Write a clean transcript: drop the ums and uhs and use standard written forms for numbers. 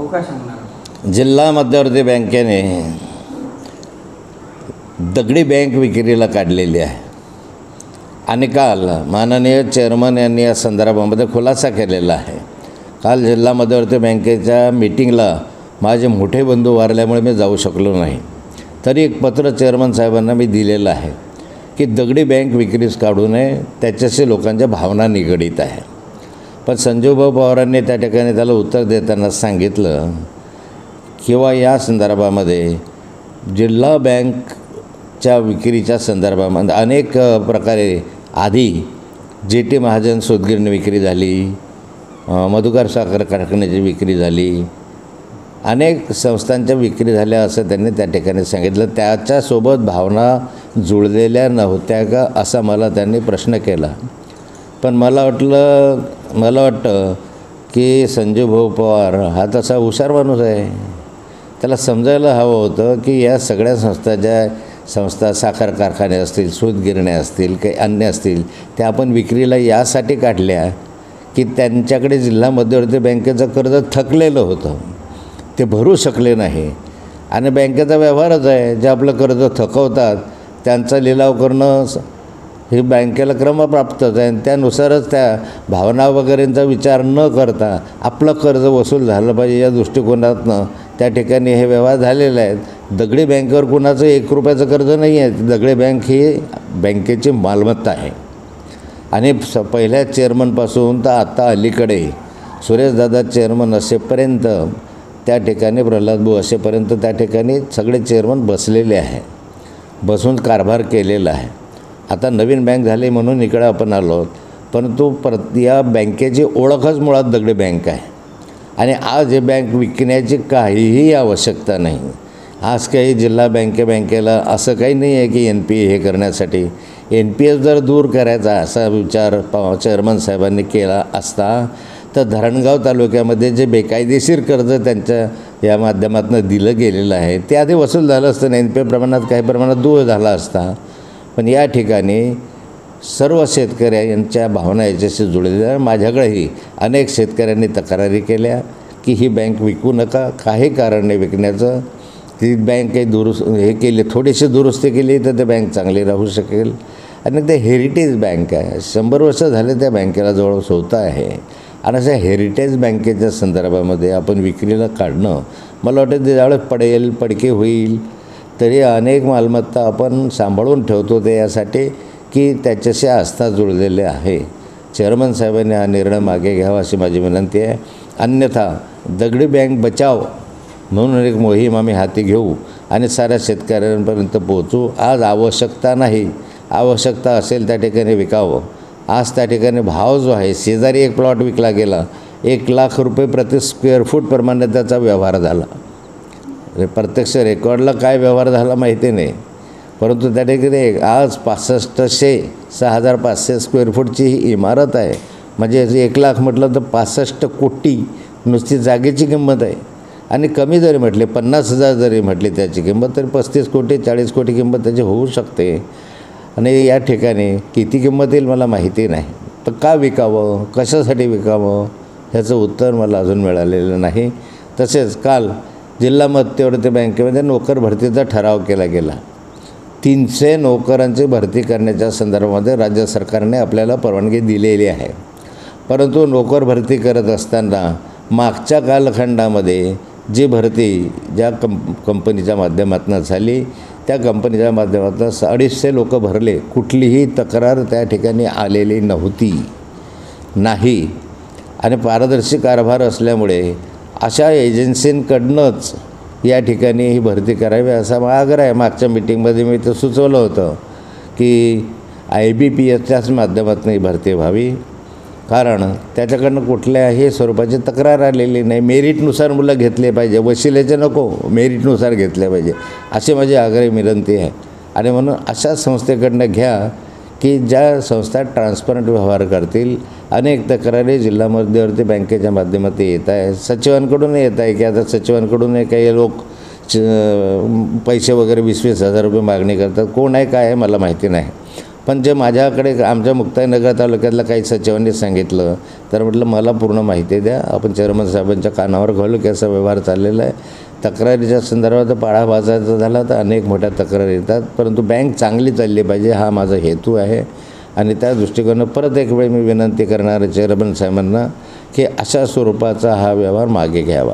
काय सांगणार? जिल्हा मध्यवर्ती बँकेने दगडी बँक विक्रीला काढलेली आहे आणि काल माननीय चेअरमन यांनी या संदर्भामध्ये खुलासा केलेला आहे. काल जिल्हा मध्यवर्ती बँकेच्या मीटिंगला माझे मोठे बंधू वारल्यामुळे मी जाऊ शकलो नाही. तरी एक पत्र चेअरमन साहेबांना मी दिलेलं आहे की दगडी बँक विक्रीस काढू नये, त्याच्याशी लोकांच्या भावना निगडीत आहे. पण संजीवभाऊ पवारांनी त्या ठिकाणी त्याला उत्तर देताना सांगितलं किंवा या संदर्भामध्ये जिल्हा बँकच्या विक्रीच्या संदर्भामध्ये अनेक प्रकारे आधी JT महाजन सूतगिरणी विक्री झाली, मधुकर साखर कारखान्याची विक्री झाली, अनेक संस्थांच्या विक्री झाल्या असं त्यांनी त्या ठिकाणी सांगितलं. त्याच्यासोबत भावना जुळलेल्या नव्हत्या का असा मला त्यांनी प्रश्न केला. पण मला वाटतं की संजीवभाऊ पवार हा तसा हुशार माणूस आहे. त्याला समजायला हवं होतं की या सगळ्या संस्था साखर कारखाने असतील, सूतगिरण्या असतील, काही अन्य असतील, त्या आपण विक्रीला यासाठी काढल्या की त्यांच्याकडे जिल्हा मध्यवर्ती बँकेचं कर्ज थकलेलं होतं, ते भरू शकले नाही. आणि बँकेचा व्यवहारच आहे, जे आपलं कर्ज थकवतात त्यांचा लिलाव करणं हे बँकेला क्रमप्राप्तच आहे. त्यानुसारच त्या भावना वगैरेंचा विचार न करता आपलं कर्ज वसूल झालं पाहिजे या दृष्टिकोनातनं त्या ठिकाणी हे व्यवहार झालेले आहेत. दगडी बँकेवर कुणाचं 1 रुपयाचं कर्ज नाही आहे. दगडी बँक ही बँकेची मालमत्ता आहे. आणि पहिल्या चेअरमनपासून तर आता अलीकडे सुरेशदादा चेअरमन असेपर्यंत त्या ठिकाणी प्रल्हादभाऊ असेपर्यंत त्या ठिकाणी सगळे चेअरमन बसलेले आहे, बसून कारभार केलेला आहे. आता नवीन बँक झाली म्हणून इकडे आपण आलो, परंतु या बँकेची ओळखच मुळात दगडी बँक आहे. आणि आज हे बँक विकण्याची काहीही आवश्यकता नाही. आज काही जिल्हा बँकेला असं काही नाही आहे की NPA हे करण्यासाठी. NPA जर दूर करायचा असा विचार चेअरमन साहेबांनी केला असता तर धरणगाव तालुक्यामध्ये जे बेकायदेशीर कर्ज त्यांच्या या माध्यमातून दिलं गेलेलं आहे ते आधी वसूल झालं असतं. NPA प्रमाणात काही प्रमाणात दूर झाला असता. पण या ठिकाणी सर्व शेतकऱ्यांच्या भावना याच्याशी जुळलेल्या. माझ्याकडेही अनेक शेतकऱ्यांनी तक्रारी केल्या की ही बँक विकू नका, काही कारण नाही विकण्याचं. ती बँक काही केली, थोडीशी दुरुस्ती केली तर ते बँक चांगली राहू शकेल. आणि ते हेरिटेज बँक आहे, 100 वर्ष झाले त्या बँकेला जवळ स्वतः आहे. आणि अशा हेरिटेज बँकेच्या संदर्भामध्ये आपण विक्रीला काढणं मला वाटतं ते ज्यावेळेस पडके होईल तरी अनेक मालमत्ता आपण सांभाळून ठेवतो ते यासाठी की त्याच्याशी आस्था जुळलेले आहे. चेअरमन साहेबांनी हा निर्णय मागे घ्यावा अशी माझी विनंती आहे. अन्यथा दगडी बँक बचाव म्हणून एक मोहीम आम्ही हाती घेऊ आणि साऱ्या शेतकऱ्यांपर्यंत पोहोचू. आज आवश्यकता नाही, आवश्यकता असेल त्या ठिकाणी विकावं. आज त्या ठिकाणी भाव जो आहे, शेजारी एक प्लॉट विकला गेला, 1 लाख रुपये प्रति स्क्वेअर फूट प्रमाणे त्याचा व्यवहार झाला. प्रत्यक्ष रेकॉर्डला काय व्यवहार झाला माहिती नाही, परंतु त्या ठिकाणी आज 6,500 स्क्वेअर फूटची ही इमारत आहे. म्हणजे 1 लाख म्हटलं तर 65 कोटी नुसती जागेची किंमत आहे. आणि कमी जरी म्हटले 50,000 जरी म्हटली त्याची किंमत तरी 35 कोटी 40 कोटी किंमत त्याची होऊ शकते. आणि या ठिकाणी किती किंमत येईल मला माहिती नाही. तर का विकावं, कशासाठी विकावं ह्याचं उत्तर मला अजून मिळालेलं नाही. तसेच काल जिल्हा मध्यवर्ती बँकेमध्ये नोकर भरतीचा ठराव केला गेला. 300 नोकरांची भरती करण्याच्या संदर्भामध्ये राज्य सरकारने आपल्याला परवानगी दिलेली आहे. परंतु नोकर भरती करत असताना मागच्या कालखंडामध्ये जी भरती ज्या कंपनीच्या माध्यमातून झाली त्या कंपनीच्या माध्यमातून 250 लोक भरले. कुठलीही तक्रार त्या ठिकाणी आलेली नाही. आणि पारदर्शी कारभार असल्यामुळे अशा एजन्सींकडूनच या ठिकाणी ही भरती करावी असा माझा आग्रह आहे. मागच्या मीटिंगमध्ये मी तर सुचवलं होतं की IBPSच्याच माध्यमातून ही भरती व्हावी, कारण त्याच्याकडनं कुठल्याही स्वरूपाची तक्रार आलेली नाही. मेरिटनुसार मुलं घेतले पाहिजे, वशिलेचे नको, मेरिटनुसार घेतले पाहिजे अशी माझी आग्रही विनंती आहे. आणि म्हणून अशा संस्थेकडनं घ्या की ज्या संस्था ट्रान्सपरंट व्यवहार करतील. अनेक तक्रारी जिल्हा मध्यवर्ती बँकेच्या माध्यमातून येत आहे, सचिवांकडून येत आहे की आता सचिवांकडून काही लोक पैसे वगैरे 20-20 हजार रुपये मागणी करतात. कोण आहे काय आहे मला माहिती नाही, पण जे माझ्याकडे आमच्या मुक्ताईनगर तालुक्यातल्या काही सचिवांनी सांगितलं तर म्हटलं मला पूर्ण माहिती द्या. आपण चेअरमन साहेबांच्या कानावर घालू की असा व्यवहार चाललेला आहे. तक्रारीच्या संदर्भात पाढा झाला तर अनेक मोठ्या तक्रारी येतात, परंतु बँक चांगली चालली पाहिजे हा माझा हेतू आहे. आणि त्या दृष्टिकोनानं परत एक वेळ मी विनंती करणार आहे चेअरमन साहेबांना की अशा स्वरूपाचा हा व्यवहार मागे घ्यावा.